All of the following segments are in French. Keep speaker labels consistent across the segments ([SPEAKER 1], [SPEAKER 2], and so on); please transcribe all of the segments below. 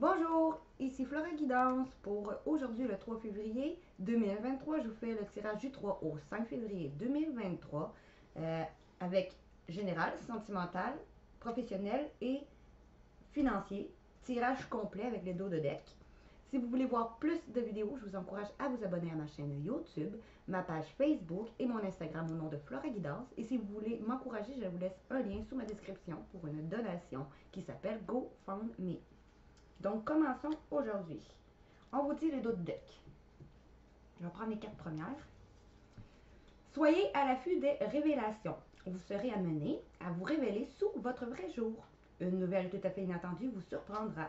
[SPEAKER 1] Bonjour, ici Flora Guidance. Pour aujourd'hui, le 3 février 2023, je vous fais le tirage du 3 au 5 février 2023 avec général, sentimental, professionnel et financier. Tirage complet avec les dos de deck. Si vous voulez voir plus de vidéos, je vous encourage à vous abonner à ma chaîne YouTube, ma page Facebook et mon Instagram au nom de Flora Guidance. Et si vous voulez m'encourager, je vous laisse un lien sous ma description pour une donation qui s'appelle GoFundMe. Donc, commençons aujourd'hui. On vous dit le dos de deck. Je vais prendre les 4 premières. Soyez à l'affût des révélations. Vous serez amené à vous révéler sous votre vrai jour. Une nouvelle tout à fait inattendue vous surprendra.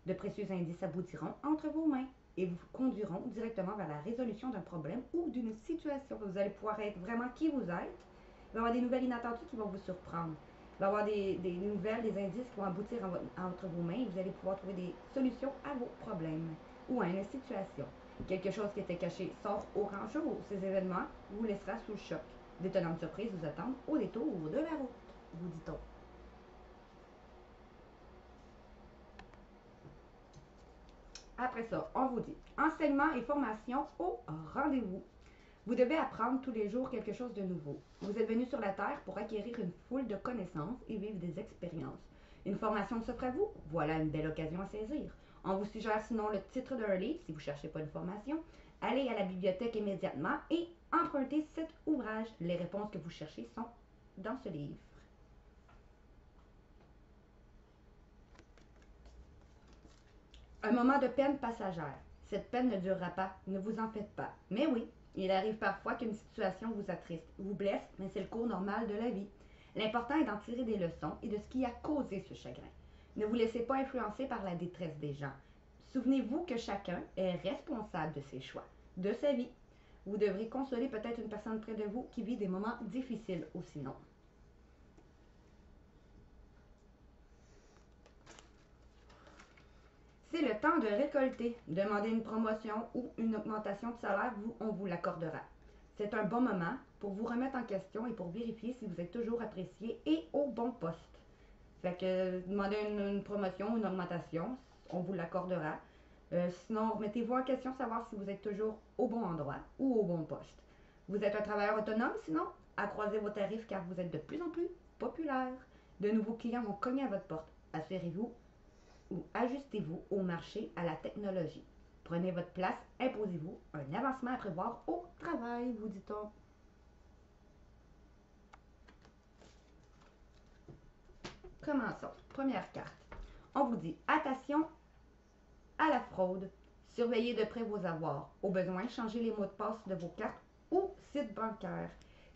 [SPEAKER 1] De précieux indices aboutiront entre vos mains et vous conduiront directement vers la résolution d'un problème ou d'une situation. Vous allez pouvoir être vraiment qui vous êtes. Il va y avoir des nouvelles inattendues qui vont vous surprendre. Il va y avoir des nouvelles, des indices qui vont aboutir entre vos mains et vous allez pouvoir trouver des solutions à vos problèmes ou à une situation. Quelque chose qui était caché sort au grand jour. Ces événements vous laissera sous le choc. D'étonnantes surprises vous attendent au détour de la route, vous dit-on. Après ça, on vous dit enseignement et formation au rendez-vous. Vous devez apprendre tous les jours quelque chose de nouveau. Vous êtes venu sur la Terre pour acquérir une foule de connaissances et vivre des expériences. Une formation s'offre à vous? Voilà une belle occasion à saisir. On vous suggère sinon le titre d'un livre si vous ne cherchez pas une formation. Allez à la bibliothèque immédiatement et empruntez cet ouvrage. Les réponses que vous cherchez sont dans ce livre. Un moment de peine passagère. Cette peine ne durera pas, ne vous en faites pas. Mais oui, il arrive parfois qu'une situation vous attriste, vous blesse, mais c'est le cours normal de la vie. L'important est d'en tirer des leçons et de ce qui a causé ce chagrin. Ne vous laissez pas influencer par la détresse des gens. Souvenez-vous que chacun est responsable de ses choix, de sa vie. Vous devrez consoler peut-être une personne près de vous qui vit des moments difficiles ou sinon. C'est le temps de récolter. Demandez une promotion ou une augmentation de salaire, on vous l'accordera. C'est un bon moment pour vous remettre en question et pour vérifier si vous êtes toujours apprécié et au bon poste. Fait que demandez une promotion, une augmentation, on vous l'accordera. Sinon, remettez-vous en question, savoir si vous êtes toujours au bon endroit ou au bon poste. Vous êtes un travailleur autonome, sinon, accroissez vos tarifs car vous êtes de plus en plus populaire. De nouveaux clients vont cogner à votre porte. Assurez-vous ou ajustez-vous au marché, à la technologie. Prenez votre place, imposez-vous un avancement à prévoir au travail, vous dit-on. Commençons. Première carte. On vous dit attention à la fraude. Surveillez de près vos avoirs. Au besoin, changez les mots de passe de vos cartes ou sites bancaires.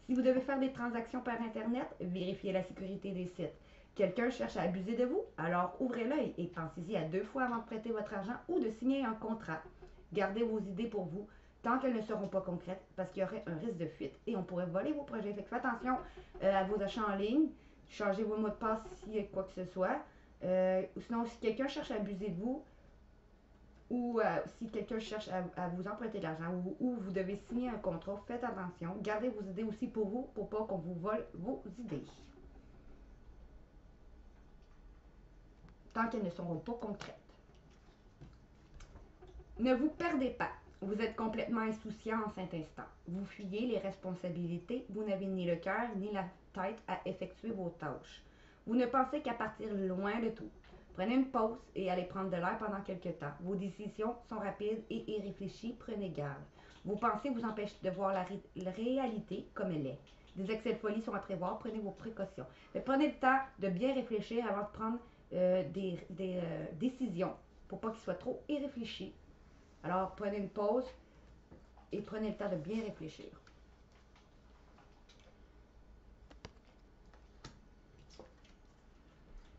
[SPEAKER 1] Si vous devez faire des transactions par Internet, vérifiez la sécurité des sites. Quelqu'un cherche à abuser de vous? Alors ouvrez l'œil et pensez-y à 2 fois avant de prêter votre argent ou de signer un contrat. Gardez vos idées pour vous tant qu'elles ne seront pas concrètes parce qu'il y aurait un risque de fuite et on pourrait voler vos projets. Fait que faites attention à vos achats en ligne. Changez vos mots de passe s'il y a quoi que ce soit. Sinon, si quelqu'un cherche à abuser de vous, ou si quelqu'un cherche à vous emprunter de l'argent ou vous devez signer un contrat, faites attention. Gardez vos idées aussi pour vous pour pas qu'on vous vole vos idées. Tant qu'elles ne seront pas concrètes. Ne vous perdez pas. Vous êtes complètement insouciant en cet instant. Vous fuyez les responsabilités. Vous n'avez ni le cœur ni la tête à effectuer vos tâches. Vous ne pensez qu'à partir loin de tout. Prenez une pause et allez prendre de l'air pendant quelques temps. Vos décisions sont rapides et irréfléchies. Prenez garde. Vos pensées vous empêchent de voir la réalité comme elle est. Des excès de folie sont à prévoir. Prenez vos précautions. Mais prenez le temps de bien réfléchir avant de prendre des décisions pour pas qu'ils soient trop irréfléchis. Alors, prenez une pause et prenez le temps de bien réfléchir.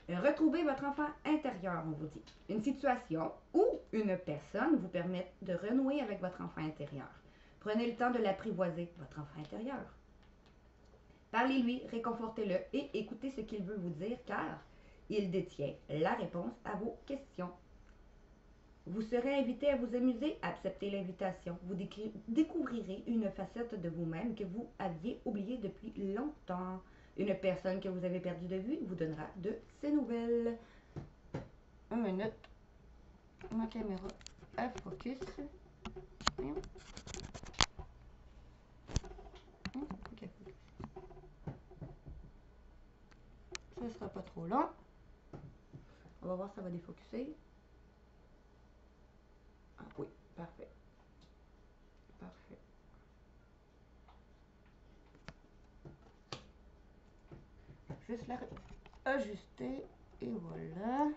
[SPEAKER 1] Retrouvez votre enfant intérieur, on vous dit. Une situation ou une personne vous permet de renouer avec votre enfant intérieur. Prenez le temps de l'apprivoiser, votre enfant intérieur. Parlez-lui, réconfortez-le et écoutez ce qu'il veut vous dire car il détient la réponse à vos questions. Vous serez invité à vous amuser, acceptez l'invitation. Vous découvrirez une facette de vous-même que vous aviez oubliée depuis longtemps. Une personne que vous avez perdue de vue vous donnera de ses nouvelles. Une minute. Ma caméra, elle focus. Voyons. Ok. Ça sera pas trop long. On va voir si ça va défocuser. Ah oui, parfait. Parfait. Juste la ajuster et voilà.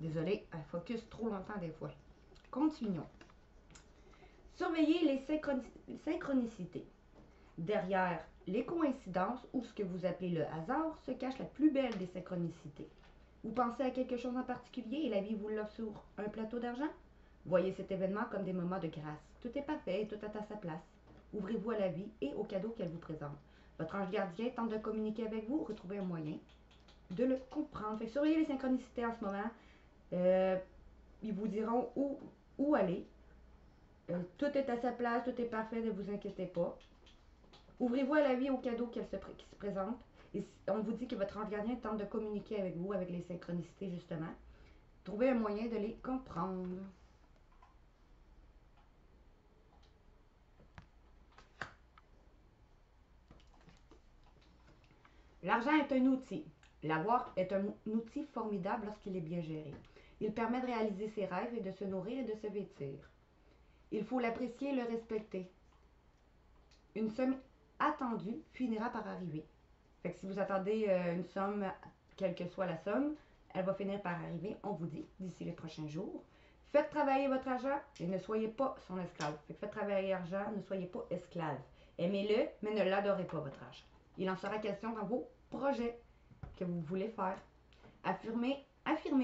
[SPEAKER 1] Désolée, elle focus trop longtemps des fois. Continuons. Surveillez les synchronicités. Derrière les coïncidences ou ce que vous appelez le hasard se cache la plus belle des synchronicités. Vous pensez à quelque chose en particulier et la vie vous l'offre sur un plateau d'argent? Voyez cet événement comme des moments de grâce. Tout est parfait et tout est à sa place. Ouvrez-vous à la vie et aux cadeaux qu'elle vous présente. Votre ange gardien tente de communiquer avec vous, retrouvez un moyen de le comprendre. Fait que surveillez les synchronicités en ce moment. Ils vous diront où aller. Tout est à sa place, tout est parfait, ne vous inquiétez pas. Ouvrez-vous à la vie, aux cadeaux qui se présentent. Et on vous dit que votre ange gardien tente de communiquer avec vous, avec les synchronicités justement. Trouvez un moyen de les comprendre. L'argent est un outil. L'avoir est un outil formidable lorsqu'il est bien géré. Il permet de réaliser ses rêves et de se nourrir et de se vêtir. Il faut l'apprécier et le respecter. Une somme attendue finira par arriver. Fait que si vous attendez une somme, quelle que soit la somme, elle va finir par arriver, on vous dit, d'ici les prochains jours. Faites travailler votre argent et ne soyez pas son esclave. Fait que faites travailler l'argent, ne soyez pas esclave. Aimez-le, mais ne l'adorez pas, votre argent. Il en sera question dans vos projets que vous voulez faire. Affirmez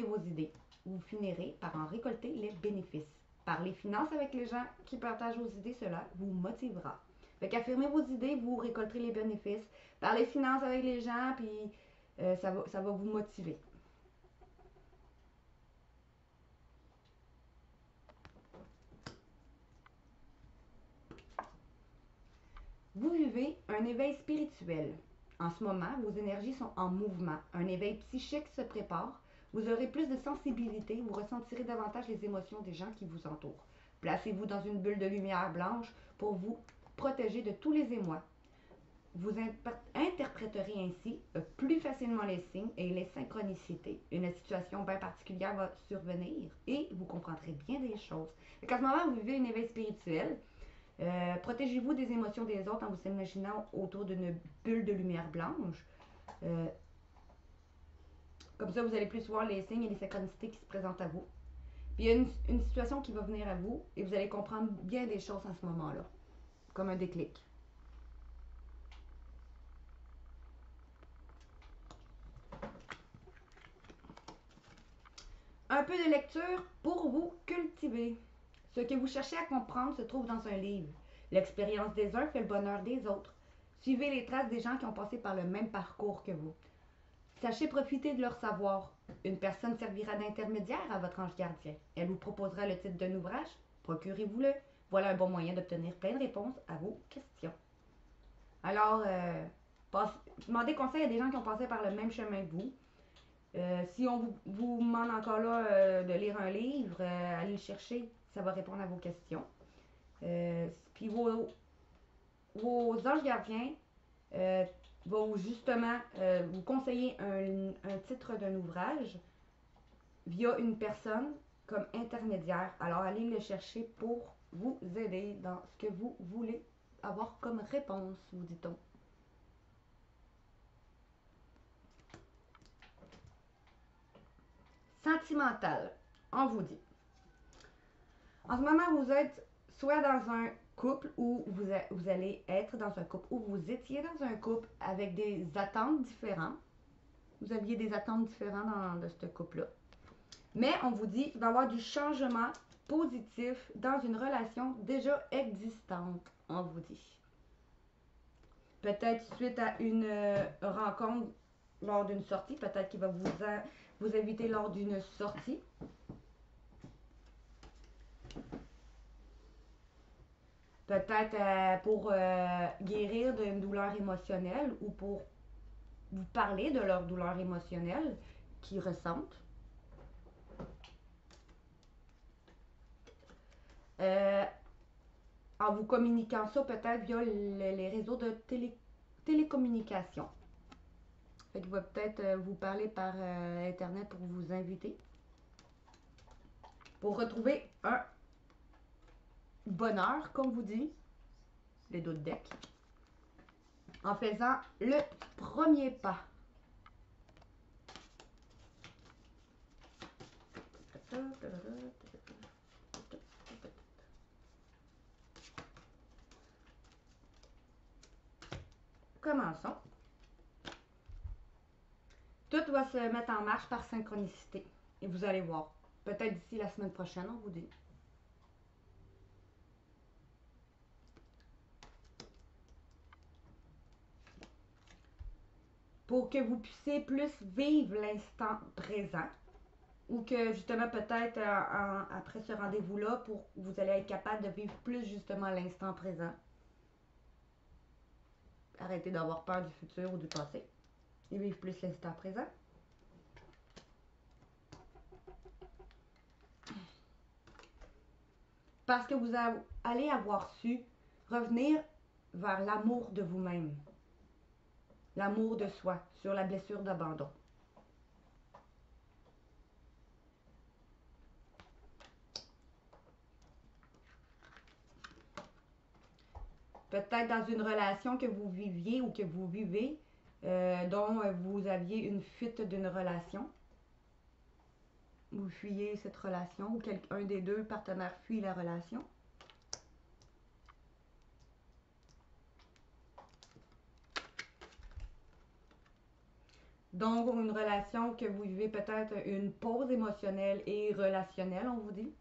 [SPEAKER 1] vos idées. Vous finirez par en récolter les bénéfices. Parlez finances avec les gens qui partagent vos idées, cela vous motivera. Fait qu'affirmez vos idées, vous récolterez les bénéfices. Parlez finances avec les gens, puis ça va vous motiver. Vous vivez un éveil spirituel. En ce moment, vos énergies sont en mouvement. Un éveil psychique se prépare. Vous aurez plus de sensibilité. Vous ressentirez davantage les émotions des gens qui vous entourent. Placez-vous dans une bulle de lumière blanche pour vous protéger de tous les émois. Vous interpréterez ainsi plus facilement les signes et les synchronicités. Une situation bien particulière va survenir et vous comprendrez bien des choses. À ce moment, vous vivez un éveil spirituel. Protégez-vous des émotions des autres en vous imaginant autour d'une bulle de lumière blanche. Comme ça, vous allez plus voir les signes et les synchronicités qui se présentent à vous. Puis il y a une situation qui va venir à vous et vous allez comprendre bien des choses en ce moment-là. Comme un déclic. Un peu de lecture pour vous cultiver. Ce que vous cherchez à comprendre se trouve dans un livre. L'expérience des uns fait le bonheur des autres. Suivez les traces des gens qui ont passé par le même parcours que vous. Sachez profiter de leur savoir. Une personne servira d'intermédiaire à votre ange gardien. Elle vous proposera le titre d'un ouvrage. Procurez-vous-le. Voilà un bon moyen d'obtenir plein de réponses à vos questions. Alors, demandez conseil à des gens qui ont passé par le même chemin que vous. Si on vous demande encore là de lire un livre, allez le chercher, ça va répondre à vos questions. Puis vos anges gardiens vont justement vous conseiller un titre d'un ouvrage via une personne comme intermédiaire. Alors allez le chercher pour vous aider dans ce que vous voulez avoir comme réponse, vous dit-on. Sentimental, on vous dit. En ce moment, vous êtes soit dans un couple ou vous allez être dans un couple ou vous étiez dans un couple avec des attentes différentes. Vous aviez des attentes différentes de ce couple-là. Mais on vous dit qu'il va y avoir du changement positif dans une relation déjà existante, on vous dit. Peut-être suite à une rencontre lors d'une sortie, peut-être qu'il va vous inviter lors d'une sortie. Peut-être pour guérir d'une douleur émotionnelle ou pour vous parler de leur douleur émotionnelle qu'ils ressentent. euh, en vous communiquant ça peut-être via les réseaux de télécommunication. Fait qu'il va peut-être vous parler par Internet pour vous inviter. Pour retrouver un bonheur, comme vous dit, les dos de deck, en faisant le premier pas. Commençons. Tout va se mettre en marche par synchronicité. Et vous allez voir. Peut-être d'ici la semaine prochaine, on vous dit. Pour que vous puissiez plus vivre l'instant présent. Ou que justement peut-être après ce rendez-vous-là, vous allez être capable de vivre plus justement l'instant présent. Arrêtez d'avoir peur du futur ou du passé. Et vivre plus l'instant présent. Parce que vous allez avoir su revenir vers l'amour de vous-même. L'amour de soi, sur la blessure d'abandon. Peut-être dans une relation que vous viviez ou que vous vivez, dont vous aviez une fuite d'une relation. Vous fuyez cette relation ou un des deux partenaires fuit la relation. Donc, une relation que vous vivez peut-être une pause émotionnelle et relationnelle, on vous dit.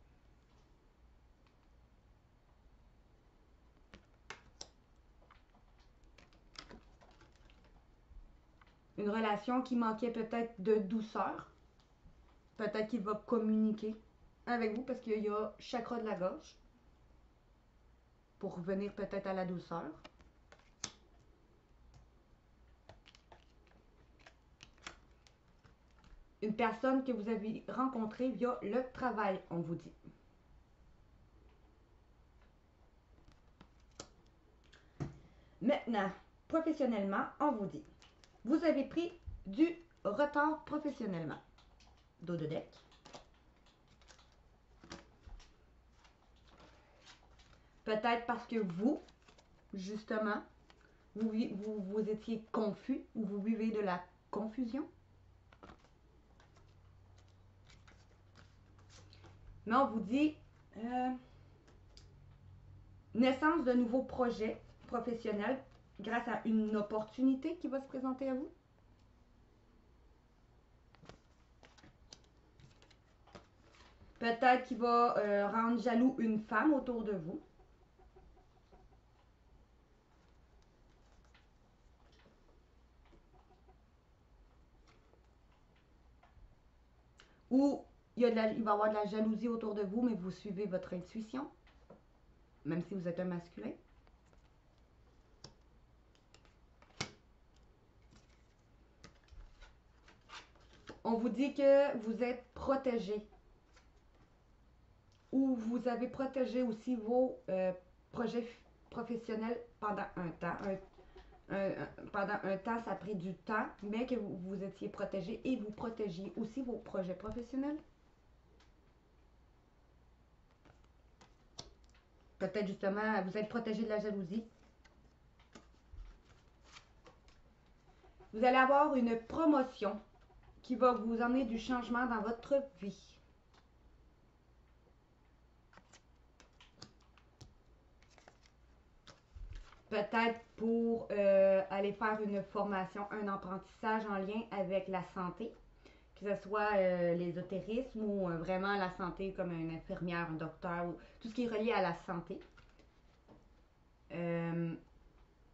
[SPEAKER 1] Une relation qui manquait peut-être de douceur. Peut-être qu'il va communiquer avec vous parce qu'il y a chakra de la gorge. Pour revenir peut-être à la douceur. Une personne que vous avez rencontrée via le travail, on vous dit. Maintenant, professionnellement, on vous dit. Vous avez pris du retard professionnellement. Dos de deck. Peut-être parce que vous, justement, vous étiez confus ou vous vivez de la confusion. Mais on vous dit naissance de nouveaux projets professionnels grâce à une opportunité qui va se présenter à vous. Peut-être qu'il va rendre jaloux une femme autour de vous. Ou il va y avoir de la jalousie autour de vous, mais vous suivez votre intuition, même si vous êtes un masculin. On vous dit que vous êtes protégé. Ou vous avez protégé aussi vos projets professionnels pendant un temps. Pendant un temps, ça a pris du temps, mais que vous étiez protégé et vous protégiez aussi vos projets professionnels. Peut-être justement, vous êtes protégé de la jalousie. Vous allez avoir une promotion qui va vous emmener du changement dans votre vie. Peut-être pour aller faire une formation, un apprentissage en lien avec la santé, que ce soit l'ésotérisme ou vraiment la santé comme une infirmière, un docteur, ou tout ce qui est relié à la santé.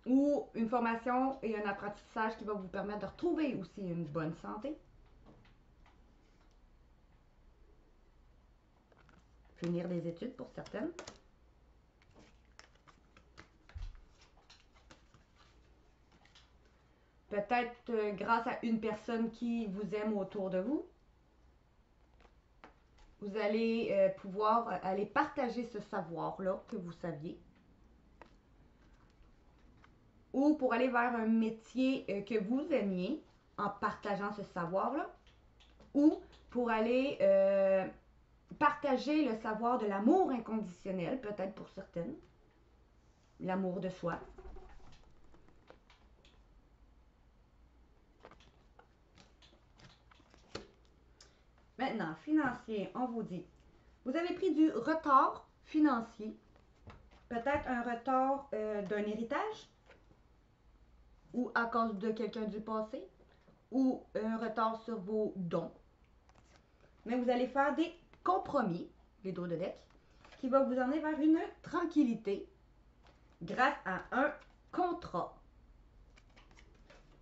[SPEAKER 1] Ou une formation et un apprentissage qui va vous permettre de retrouver aussi une bonne santé. Finir des études pour certaines. Peut-être grâce à une personne qui vous aime autour de vous. Vous allez pouvoir aller partager ce savoir-là que vous saviez. Ou pour aller vers un métier que vous aimiez en partageant ce savoir-là. Ou pour aller partager le savoir de l'amour inconditionnel, peut-être pour certaines. L'amour de soi. Maintenant, financier, on vous dit, vous avez pris du retard financier, peut-être un retard d'un héritage, ou à cause de quelqu'un du passé, ou un retard sur vos dons. Mais vous allez faire des compromis, les dos de deck, qui va vous emmener vers une tranquillité grâce à un contrat.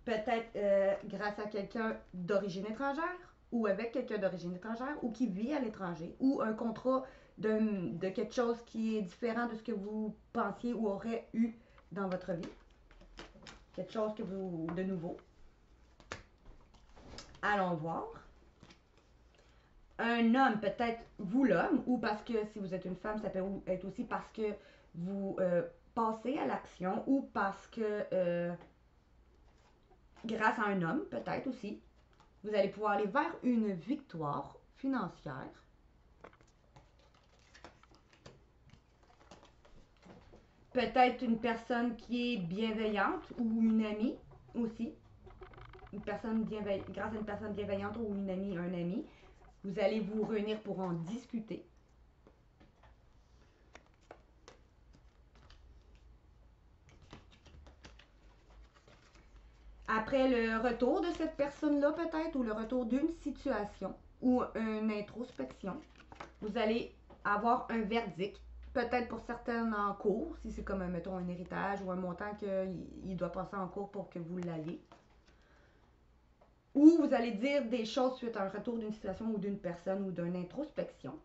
[SPEAKER 1] Peut-être grâce à quelqu'un d'origine étrangère, ou avec quelqu'un d'origine étrangère, ou qui vit à l'étranger, ou un contrat de quelque chose qui est différent de ce que vous pensiez ou aurez eu dans votre vie. Quelque chose que vous, de nouveau. Allons voir. Un homme, peut-être vous l'homme, ou parce que si vous êtes une femme, ça peut être aussi parce que vous passez à l'action, ou parce que grâce à un homme, peut-être aussi, vous allez pouvoir aller vers une victoire financière. Peut-être une personne qui est bienveillante ou une amie aussi. Une personne grâce à une personne bienveillante ou une amie, un ami. Vous allez vous réunir pour en discuter. Après le retour de cette personne-là peut-être, ou le retour d'une situation, ou une introspection, vous allez avoir un verdict. Peut-être pour certaines en cours, si c'est comme, mettons, un héritage ou un montant qu'il doit passer en cours pour que vous l'ayez. Ou vous allez dire des choses suite à un retour d'une situation ou d'une personne ou d'une introspection.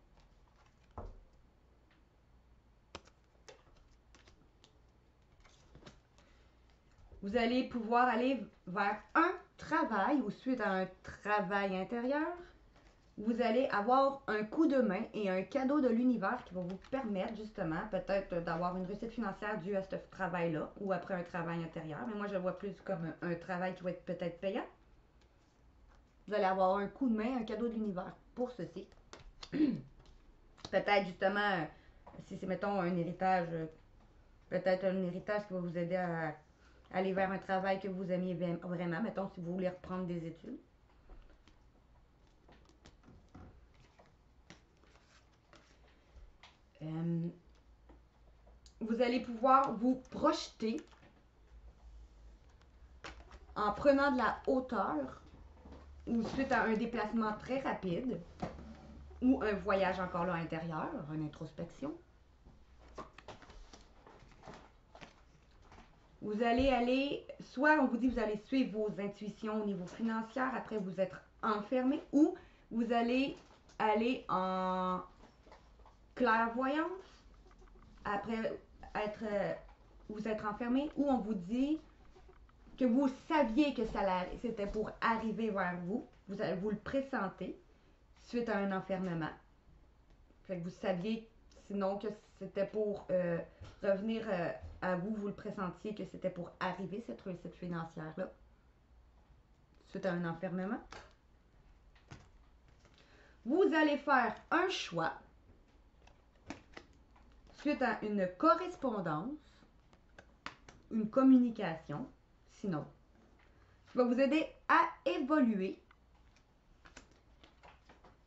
[SPEAKER 1] Vous allez pouvoir aller vers un travail ou suite à un travail intérieur. Vous allez avoir un coup de main et un cadeau de l'univers qui va vous permettre justement peut-être d'avoir une réussite financière due à ce travail-là ou après un travail intérieur. Mais moi, je le vois plus comme un travail qui va être peut-être payant. Vous allez avoir un coup de main, un cadeau de l'univers pour ceci. Peut-être justement, si c'est mettons un héritage, peut-être un héritage qui va vous aider à aller vers un travail que vous aimiez vraiment, mettons si vous voulez reprendre des études. Vous allez pouvoir vous projeter en prenant de la hauteur ou suite à un déplacement très rapide ou un voyage encore là intérieur, une introspection. Vous allez aller, soit on vous dit vous allez suivre vos intuitions au niveau financier, après vous être enfermé, ou vous allez aller en clairvoyance, après vous être enfermé, ou on vous dit que vous saviez que c'était pour arriver vers vous, vous le pressentez suite à un enfermement. Fait que vous saviez sinon que c'était pour revenir à vous, vous le pressentiez que c'était pour arriver cette réussite financière-là suite à un enfermement. Vous allez faire un choix suite à une correspondance, une communication, sinon, qui va vous aider à évoluer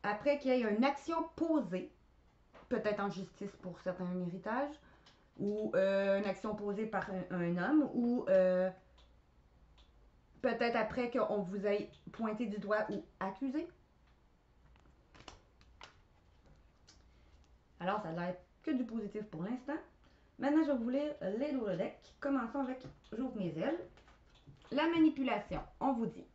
[SPEAKER 1] après qu'il y ait une action posée, peut-être en justice pour certains héritages, ou une action posée par un homme, ou peut-être après qu'on vous ait pointé du doigt ou accusé. Alors, ça a l'air que du positif pour l'instant. Maintenant, je vais vous lire les dos de deck. Commençons avec j'ouvre mes ailes. La manipulation. On vous dit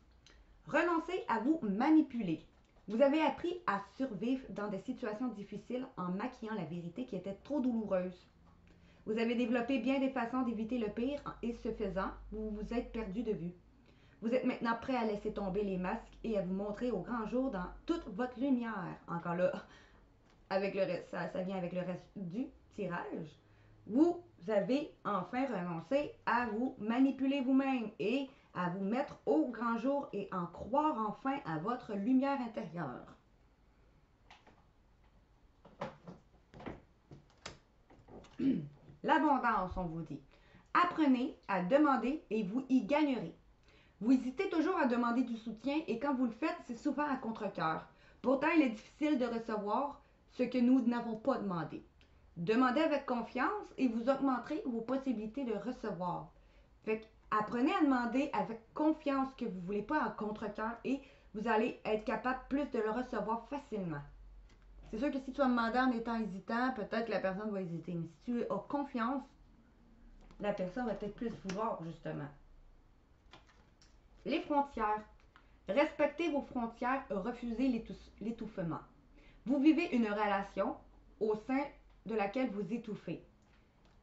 [SPEAKER 1] renoncez à vous manipuler. Vous avez appris à survivre dans des situations difficiles en maquillant la vérité qui était trop douloureuse. Vous avez développé bien des façons d'éviter le pire et ce faisant, vous vous êtes perdu de vue. Vous êtes maintenant prêt à laisser tomber les masques et à vous montrer au grand jour dans toute votre lumière. Encore là, avec le reste, ça vient avec le reste du tirage. Vous avez enfin renoncé à vous manipuler vous-même et à vous mettre au grand jour et en croire enfin à votre lumière intérieure. L'abondance, on vous dit. Apprenez à demander et vous y gagnerez. Vous hésitez toujours à demander du soutien et quand vous le faites, c'est souvent à contre-cœur. Pourtant, il est difficile de recevoir ce que nous n'avons pas demandé. Demandez avec confiance et vous augmenterez vos possibilités de recevoir. Fait apprenez à demander avec confiance que vous ne voulez pas en contre-cœur et vous allez être capable plus de le recevoir facilement. C'est sûr que si tu vas demander en étant hésitant, peut-être que la personne va hésiter. Mais si tu as confiance, la personne va peut-être plus vouloir, justement. Les frontières. Respectez vos frontières et refusez l'étouffement. Vous vivez une relation au sein de laquelle vous étouffez.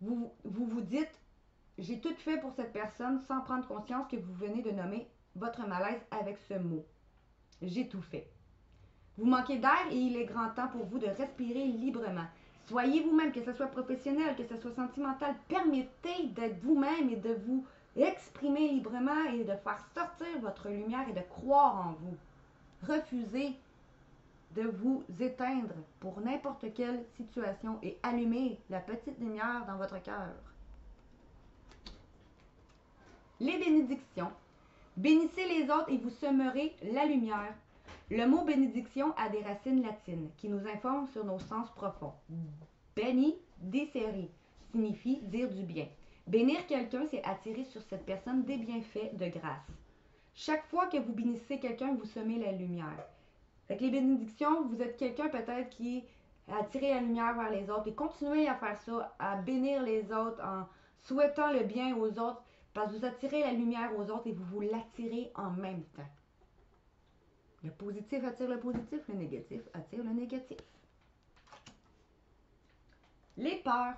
[SPEAKER 1] Vous dites, j'ai tout fait pour cette personne sans prendre conscience que vous venez de nommer votre malaise avec ce mot. J'ai tout fait. Vous manquez d'air et il est grand temps pour vous de respirer librement. Soyez vous-même, que ce soit professionnel, que ce soit sentimental. Permettez d'être vous-même et de vous exprimer librement et de faire sortir votre lumière et de croire en vous. Refusez de vous éteindre pour n'importe quelle situation et allumez la petite lumière dans votre cœur. Les bénédictions. Bénissez les autres et vous semerez la lumière. Le mot bénédiction a des racines latines qui nous informent sur nos sens profonds. Beni, dicere, signifie dire du bien. Bénir quelqu'un, c'est attirer sur cette personne des bienfaits de grâce. Chaque fois que vous bénissez quelqu'un, vous semez la lumière. Avec les bénédictions, vous êtes quelqu'un peut-être qui a attiré la lumière vers les autres et continuez à faire ça, à bénir les autres en souhaitant le bien aux autres parce que vous attirez la lumière aux autres et vous vous l'attirez en même temps. Le positif attire le positif, le négatif attire le négatif. Les peurs.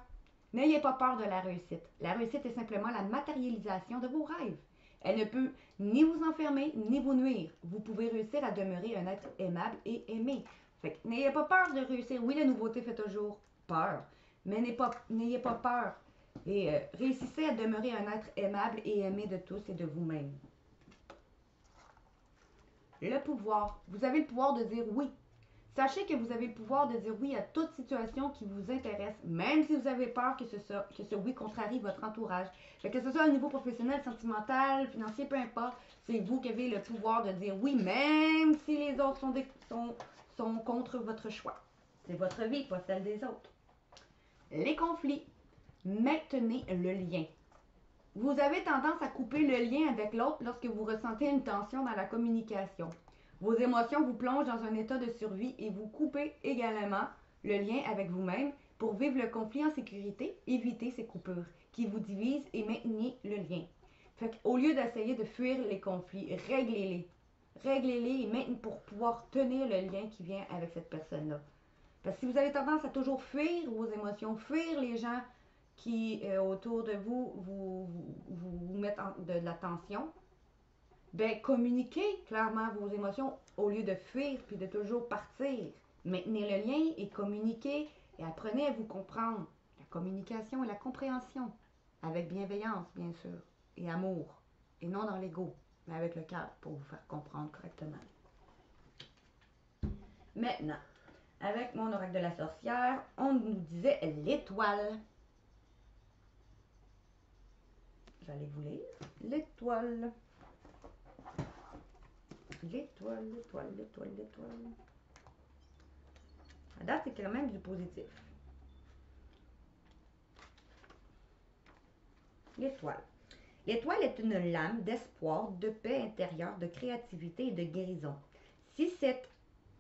[SPEAKER 1] N'ayez pas peur de la réussite. La réussite est simplement la matérialisation de vos rêves. Elle ne peut ni vous enfermer, ni vous nuire. Vous pouvez réussir à demeurer un être aimable et aimé. Fait que n'ayez pas peur de réussir. Oui, la nouveauté fait toujours peur, mais n'ayez pas peur. Et réussissez à demeurer un être aimable et aimé de tous et de vous-même. Le pouvoir. Vous avez le pouvoir de dire oui. Sachez que vous avez le pouvoir de dire oui à toute situation qui vous intéresse, même si vous avez peur que ce oui contrarie votre entourage. Fait que ce soit au niveau professionnel, sentimental, financier, peu importe, c'est vous qui avez le pouvoir de dire oui, même si les autres sont contre votre choix. C'est votre vie, pas celle des autres. Les conflits. Maintenez le lien. Vous avez tendance à couper le lien avec l'autre lorsque vous ressentez une tension dans la communication. Vos émotions vous plongent dans un état de survie et vous coupez également le lien avec vous-même pour vivre le conflit en sécurité. Évitez ces coupures qui vous divisent et maintenez le lien. Fait qu'au lieu d'essayer de fuir les conflits, réglez-les. Réglez-les et maintenez pour pouvoir tenir le lien qui vient avec cette personne-là. Parce que si vous avez tendance à toujours fuir vos émotions, fuir les gens qui, autour de vous, vous mettent de la tension, ben, communiquez clairement vos émotions au lieu de fuir puis de toujours partir. Maintenez le lien et communiquez et apprenez à vous comprendre. La communication et la compréhension, avec bienveillance, bien sûr, et amour, et non dans l'ego, mais avec le cœur pour vous faire comprendre correctement. Maintenant, avec mon oracle de la sorcière, on nous disait l'étoile. J'allais vous lire l'étoile. L'étoile, l'étoile, l'étoile, l'étoile. À date, c'est quand même du positif. L'étoile. L'étoile est une lame d'espoir, de paix intérieure, de créativité et de guérison. Si cette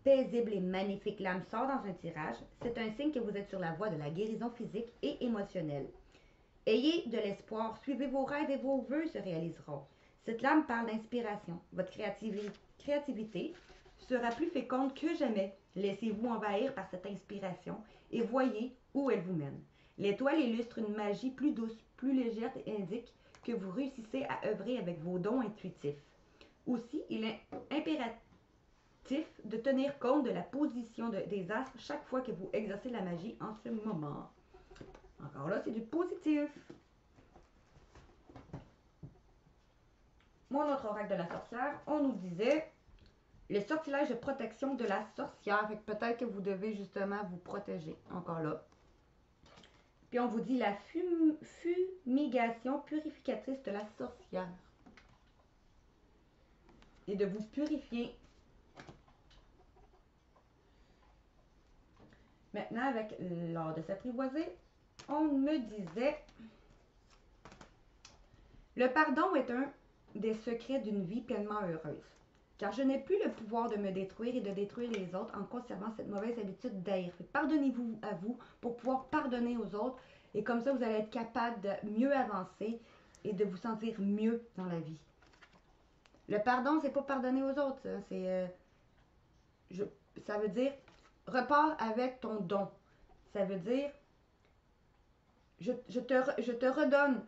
[SPEAKER 1] paisible et magnifique lame sort dans un tirage, c'est un signe que vous êtes sur la voie de la guérison physique et émotionnelle. Ayez de l'espoir, suivez vos rêves et vos vœux se réaliseront. Cette lame parle d'inspiration. Votre créativité sera plus féconde que jamais. Laissez-vous envahir par cette inspiration et voyez où elle vous mène. L'étoile illustre une magie plus douce, plus légère et indique que vous réussissez à œuvrer avec vos dons intuitifs. Aussi, il est de tenir compte de la position des astres chaque fois que vous exercez la magie en ce moment. Encore là, c'est du positif. Mon autre oracle de la sorcière, on nous disait le sortilège de protection de la sorcière. Fait que peut-être que vous devez justement vous protéger. Encore là. Puis on vous dit la fumigation purificatrice de la sorcière. Et de vous purifier. Maintenant, avec l'art de s'apprivoiser, on me disait le pardon est un des secrets d'une vie pleinement heureuse. Car je n'ai plus le pouvoir de me détruire et de détruire les autres en conservant cette mauvaise habitude d'haïr. Pardonnez-vous à vous pour pouvoir pardonner aux autres. Et comme ça, vous allez être capable de mieux avancer et de vous sentir mieux dans la vie. Le pardon, c'est pas pardonner aux autres. Ça veut dire repars avec ton don. Ça veut dire je te redonne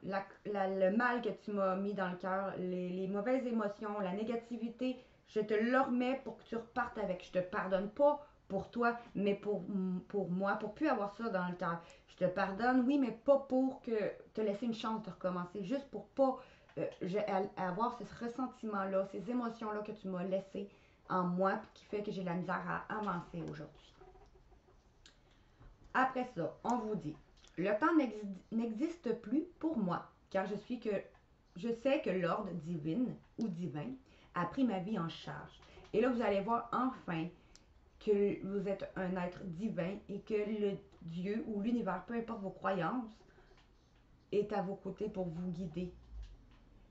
[SPEAKER 1] le mal que tu m'as mis dans le cœur, les mauvaises émotions, la négativité. Je te le remets pour que tu repartes avec. Je te pardonne pas pour toi, mais pour moi, pour plus avoir ça dans le cœur. Je te pardonne, oui, mais pas pour que te laisser une chance de recommencer, juste pour pas avoir ce ressentiment-là, ces émotions-là que tu m'as laissées en moi, qui fait que j'ai la misère à avancer aujourd'hui. Après ça, on vous dit, le temps n'existe plus pour moi, car je sais que l'ordre divine ou divin a pris ma vie en charge. Et là, vous allez voir enfin que vous êtes un être divin et que le Dieu ou l'univers, peu importe vos croyances, est à vos côtés pour vous guider.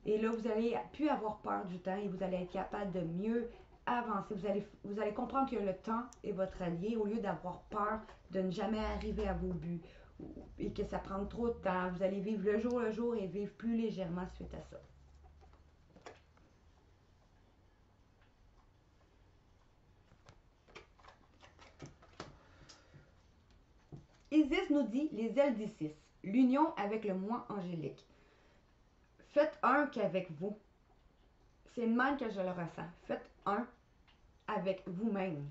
[SPEAKER 1] Et là, vous allez plus avoir peur du temps et vous allez être capable de mieux avancer. Vous allez comprendre que le temps est votre allié au lieu d'avoir peur de ne jamais arriver à vos buts et que ça prend trop de temps. Vous allez vivre le jour et vivre plus légèrement suite à ça. Isis nous dit les ailes d'Isis, l'union avec le moi angélique. Faites un qu'avec vous. C'est le même que je le ressens. Faites un avec vous-même.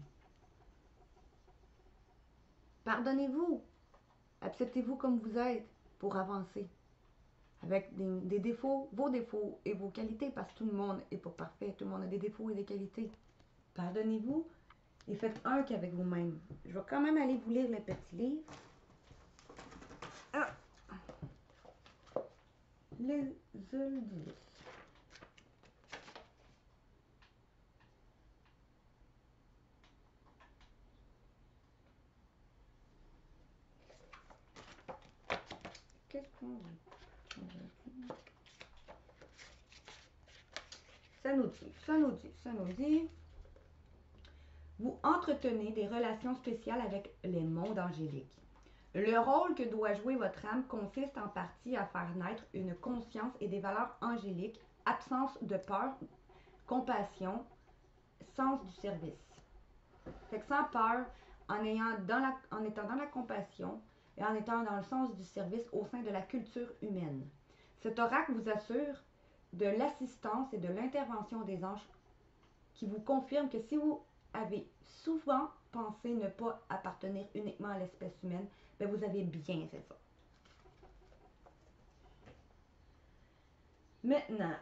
[SPEAKER 1] Pardonnez-vous. Acceptez-vous comme vous êtes pour avancer. Avec des défauts, vos défauts et vos qualités, parce que tout le monde n'est pas parfait. Tout le monde a des défauts et des qualités. Pardonnez-vous et faites un qu'avec vous-même. Je vais quand même aller vous lire le petit livre. Ah. Les ailes d'Isis. Qu'est-ce qu'on dit? Ça nous dit. Vous entretenez des relations spéciales avec les mondes angéliques. Le rôle que doit jouer votre âme consiste en partie à faire naître une conscience et des valeurs angéliques, absence de peur, compassion, sens du service. Fait que sans peur, en étant dans la compassion et en étant dans le sens du service au sein de la culture humaine. Cet oracle vous assure de l'assistance et de l'intervention des anges qui vous confirme que si vous avez souvent pensé ne pas appartenir uniquement à l'espèce humaine, bien vous avez bien raison. Maintenant,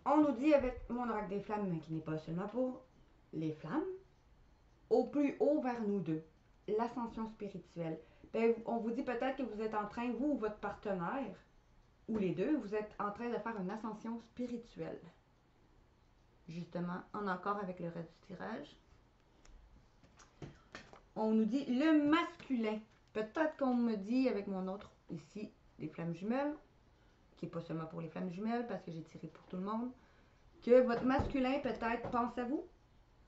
[SPEAKER 1] on nous dit avec mon oracle des flammes, mais qui n'est pas seulement pour les flammes, au plus haut vers nous deux, l'ascension spirituelle. Bien, on vous dit peut-être que vous êtes en train, vous ou votre partenaire, ou les deux, vous êtes en train de faire une ascension spirituelle. Justement, en accord avec le reste du tirage. On nous dit le masculin. Peut-être qu'on me dit avec mon autre ici, les flammes jumelles, qui n'est pas seulement pour les flammes jumelles, parce que j'ai tiré pour tout le monde, que votre masculin peut-être pense à vous,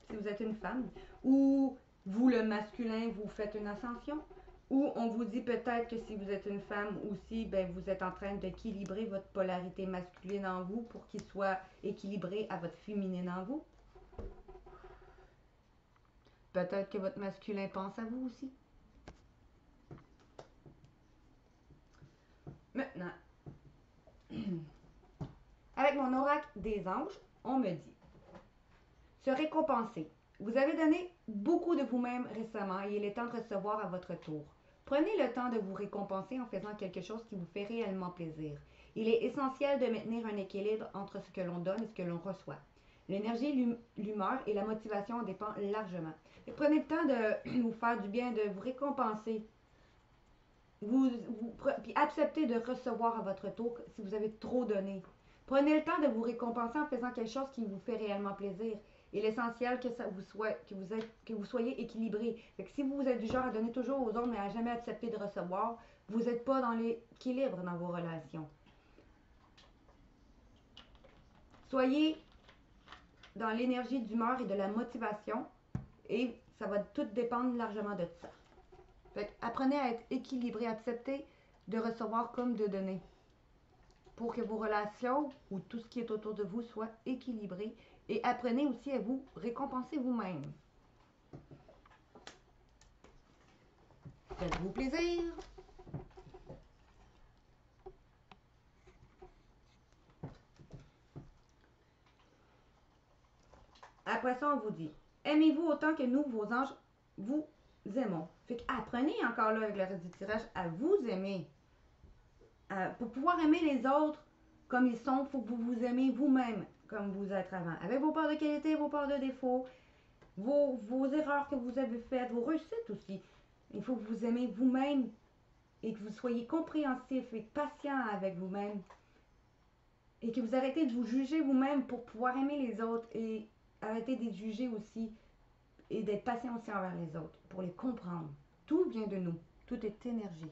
[SPEAKER 1] si vous êtes une femme, ou vous, le masculin, vous faites une ascension, ou on vous dit peut-être que si vous êtes une femme aussi, ben vous êtes en train d'équilibrer votre polarité masculine en vous pour qu'il soit équilibré à votre féminine en vous. Peut-être que votre masculin pense à vous aussi. Maintenant, avec mon oracle des anges, on me dit Se récompenser. Vous avez donné beaucoup de vous-même récemment et il est temps de recevoir à votre tour. Prenez le temps de vous récompenser en faisant quelque chose qui vous fait réellement plaisir. Il est essentiel de maintenir un équilibre entre ce que l'on donne et ce que l'on reçoit. L'énergie, l'humeur et la motivation en dépendent largement. Et prenez le temps de vous faire du bien, de vous récompenser. Puis acceptez de recevoir à votre tour si vous avez trop donné. Prenez le temps de vous récompenser en faisant quelque chose qui vous fait réellement plaisir. Il est essentiel que vous soyez équilibré. Fait que si vous êtes du genre à donner toujours aux autres mais à jamais accepter de recevoir, vous n'êtes pas dans l'équilibre dans vos relations. Soyez dans l'énergie d'humeur et de la motivation et ça va tout dépendre largement de ça. Fait que apprenez à être équilibré, acceptez de recevoir comme de donner pour que vos relations ou tout ce qui est autour de vous soit équilibré et apprenez aussi à vous récompenser vous-même. Faites-vous plaisir. Après ça, on vous dit, aimez-vous autant que nous, vos anges, vous aimons. Fait qu'apprenez encore là avec le reste du tirage à vous aimer. Pour pouvoir aimer les autres comme ils sont, il faut que vous vous aimez vous-même comme vous êtes avant. Avec vos parts de qualité, vos parts de défaut, vos erreurs que vous avez faites, vos réussites aussi. Il faut que vous aimez vous-même et que vous soyez compréhensif et patient avec vous-même. Et que vous arrêtez de vous juger vous-même pour pouvoir aimer les autres et arrêtez de les juger aussi et d'être patient aussi envers les autres pour les comprendre. Tout vient de nous. Tout est énergie.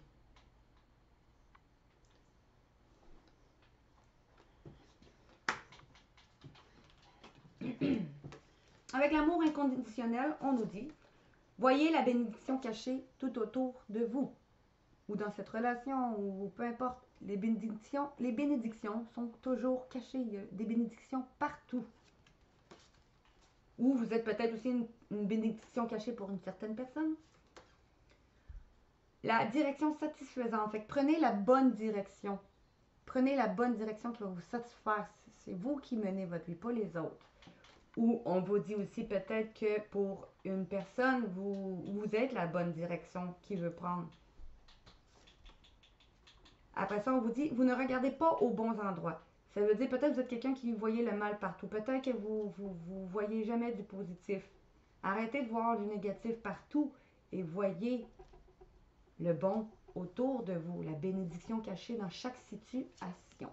[SPEAKER 1] Avec l'amour inconditionnel, on nous dit, voyez la bénédiction cachée tout autour de vous, ou dans cette relation, ou peu importe. Les bénédictions sont toujours cachées. Il y a des bénédictions partout. Ou vous êtes peut-être aussi une bénédiction cachée pour une certaine personne. La direction satisfaisante. Fait que prenez la bonne direction. Prenez la bonne direction qui va vous satisfaire. C'est vous qui menez votre vie, pas les autres. Ou on vous dit aussi peut-être que pour une personne, vous êtes la bonne direction qu'il veut prendre. Après ça, on vous dit, vous ne regardez pas aux bons endroits. Ça veut dire peut-être que vous êtes quelqu'un qui voyez le mal partout. Peut-être que vous voyez jamais du positif. Arrêtez de voir du négatif partout et voyez le bon autour de vous, la bénédiction cachée dans chaque situation.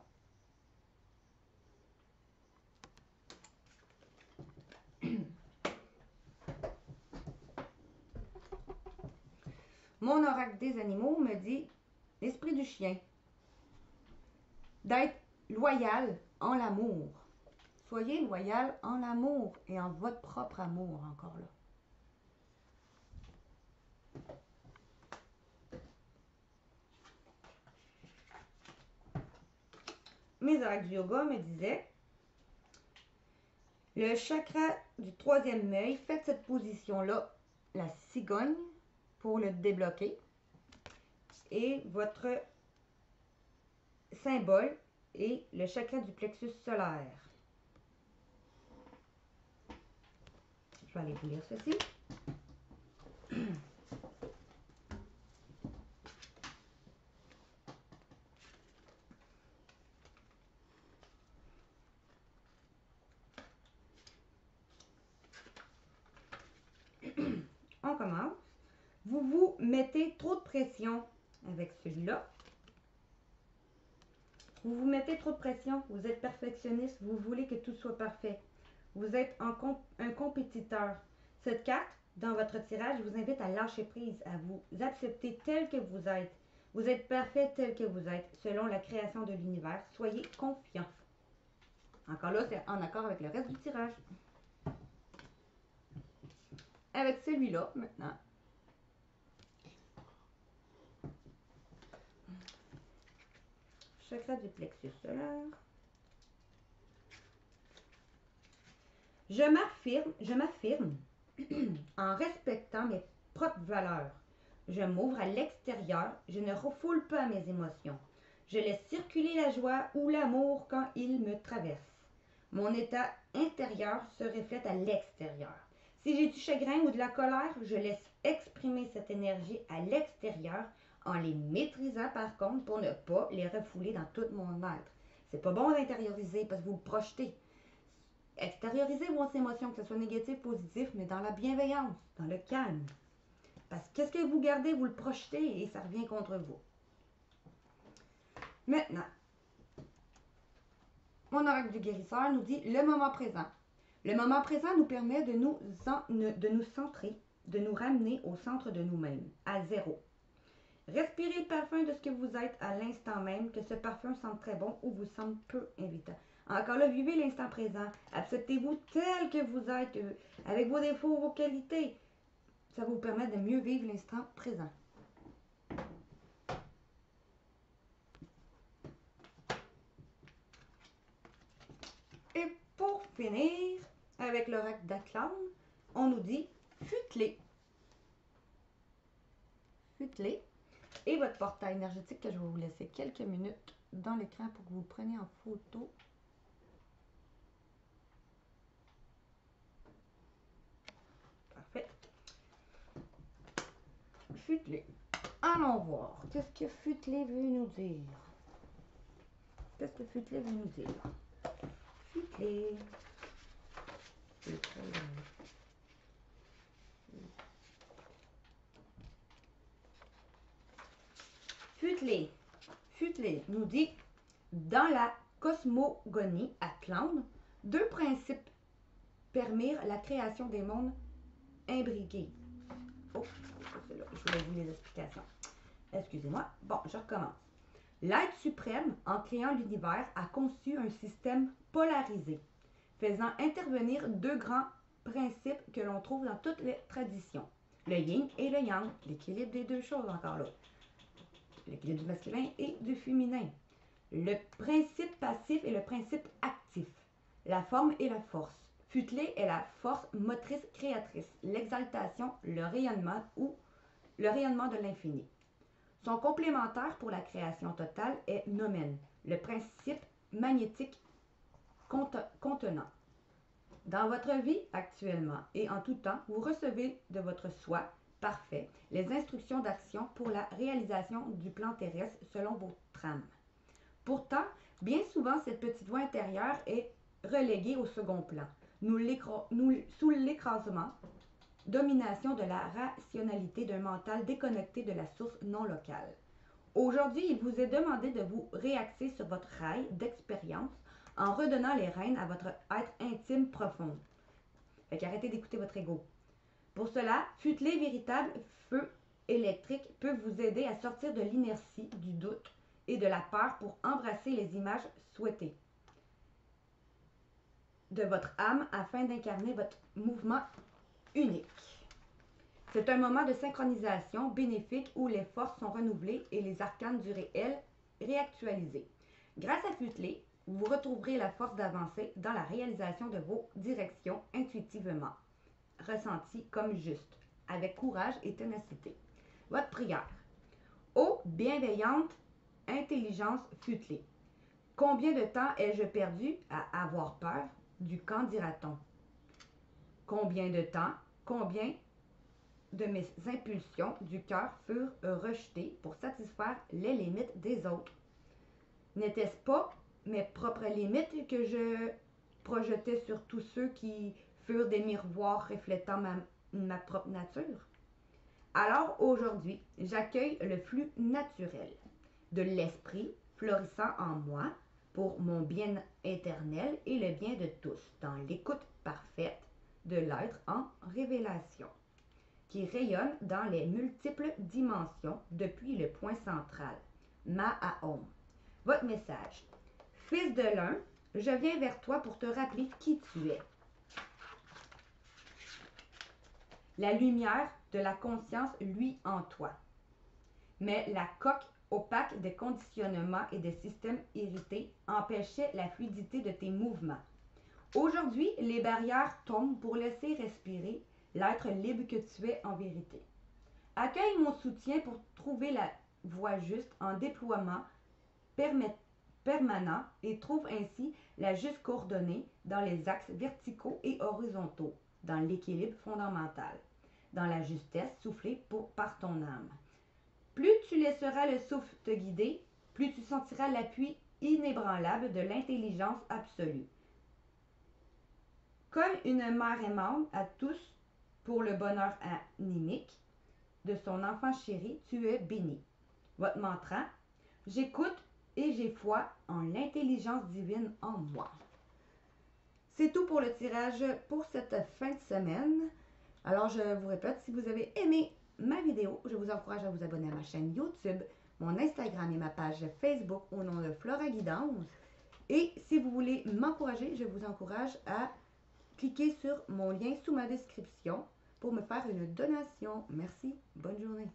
[SPEAKER 1] Mon oracle des animaux me dit, l'esprit du chien, d'être loyal en l'amour. Soyez loyal en l'amour et en votre propre amour encore là. Mes oracles du yoga me disaient, le chakra du troisième œil, faites cette position-là, la cigogne, pour le débloquer. Et votre symbole est le chakra du plexus solaire. Je vais aller vous lire ceci. On commence. Vous vous mettez trop de pression avec celui-là. Vous vous mettez trop de pression. Vous êtes perfectionniste. Vous voulez que tout soit parfait. Vous êtes un compétiteur. Cette carte, dans votre tirage, vous invite à lâcher prise, à vous accepter tel que vous êtes. Vous êtes parfait tel que vous êtes, selon la création de l'univers. Soyez confiant. Encore là, c'est en accord avec le reste du tirage. Avec celui-là, maintenant. Chakra du plexus solaire. Je m'affirme en respectant mes propres valeurs. Je m'ouvre à l'extérieur, je ne refoule pas mes émotions. Je laisse circuler la joie ou l'amour quand il me traverse. Mon état intérieur se reflète à l'extérieur. Si j'ai du chagrin ou de la colère, je laisse exprimer cette énergie à l'extérieur en les maîtrisant par contre pour ne pas les refouler dans tout mon être. C'est pas bon d'intérioriser parce que vous le projetez. Extériorisez vos émotions, que ce soit négatif, positif, mais dans la bienveillance, dans le calme. Parce que qu'est-ce que vous gardez, vous le projetez et ça revient contre vous. Maintenant, mon oracle du guérisseur nous dit le moment présent. Le moment présent nous permet de nous centrer, de nous ramener au centre de nous-mêmes, à zéro. Respirez le parfum de ce que vous êtes à l'instant même, que ce parfum sente très bon ou vous semble peu invitant. Encore là, vivez l'instant présent. Acceptez-vous tel que vous êtes, avec vos défauts, vos qualités. Ça va vous permettre de mieux vivre l'instant présent. Et pour finir, avec l'oracle d'Atlan, on nous dit futelez. Futelez. Et votre portail énergétique que je vais vous laisser quelques minutes dans l'écran pour que vous le preniez en photo. Parfait. Futelez. Allons voir. Qu'est-ce que futelez veut nous dire? Qu'est-ce que futelez veut nous dire? Futelez. Futelez. Futelez nous dit dans la cosmogonie Atlante, deux principes permirent la création des mondes imbriqués. Oh, c'est là. Je voulais vous les explications. Excusez-moi. Bon, je recommence. L'être suprême, en créant l'univers, a conçu un système polarisé, faisant intervenir deux grands principes que l'on trouve dans toutes les traditions. Le yin et le yang, l'équilibre des deux choses encore là. L'équilibre du masculin et du féminin. Le principe passif et le principe actif. La forme et la force. Futelé est la force motrice créatrice, l'exaltation, le rayonnement ou le rayonnement de l'infini. Son complémentaire pour la création totale est Nomen, le principe magnétique contenant. Dans votre vie actuellement et en tout temps, vous recevez de votre soi parfait les instructions d'action pour la réalisation du plan terrestre selon vos trames. Pourtant, bien souvent, cette petite voix intérieure est reléguée au second plan, sous l'écrasement, domination de la rationalité d'un mental déconnecté de la source non locale. Aujourd'hui, il vous est demandé de vous réaxer sur votre rail d'expérience en redonnant les rênes à votre être intime profond. Fait qu'arrêtez d'écouter votre ego. Pour cela, futeler véritable feu électrique peut vous aider à sortir de l'inertie, du doute et de la peur pour embrasser les images souhaitées de votre âme afin d'incarner votre mouvement unique. C'est un moment de synchronisation bénéfique où les forces sont renouvelées et les arcanes du réel réactualisés. Grâce à Futeler, vous retrouverez la force d'avancer dans la réalisation de vos directions intuitivement, ressenties comme justes, avec courage et ténacité. Votre prière. Ô bienveillante intelligence Futeler, combien de temps ai-je perdu à avoir peur du qu'en dira-t-on? Combien de temps, combien de mes impulsions du cœur furent rejetées pour satisfaire les limites des autres? N'était-ce pas mes propres limites que je projetais sur tous ceux qui furent des miroirs reflétant ma propre nature? Alors aujourd'hui, j'accueille le flux naturel de l'esprit florissant en moi pour mon bien éternel et le bien de tous, dans l'écoute parfaite de l'être en révélation, qui rayonne dans les multiples dimensions depuis le point central, Ma'ahom. Votre message. Fils de l'un, je viens vers toi pour te rappeler qui tu es. La lumière de la conscience luit en toi. Mais la coque opaque des conditionnements et des systèmes irrités empêchait la fluidité de tes mouvements. Aujourd'hui, les barrières tombent pour laisser respirer l'être libre que tu es en vérité. Accueille mon soutien pour trouver la voie juste en déploiement permanent et trouve ainsi la juste coordonnée dans les axes verticaux et horizontaux, dans l'équilibre fondamental, dans la justesse soufflée par ton âme. Plus tu laisseras le souffle te guider, plus tu sentiras l'appui inébranlable de l'intelligence absolue. Comme une mère aimante à tous pour le bonheur animique de son enfant chéri, tu es béni. Votre mantra, j'écoute et j'ai foi en l'intelligence divine en moi. C'est tout pour le tirage pour cette fin de semaine. Alors, je vous répète, si vous avez aimé ma vidéo, je vous encourage à vous abonner à ma chaîne YouTube, mon Instagram et ma page Facebook au nom de Flora Guidance. Et si vous voulez m'encourager, je vous encourage à cliquer sur mon lien sous ma description pour me faire une donation. Merci, bonne journée.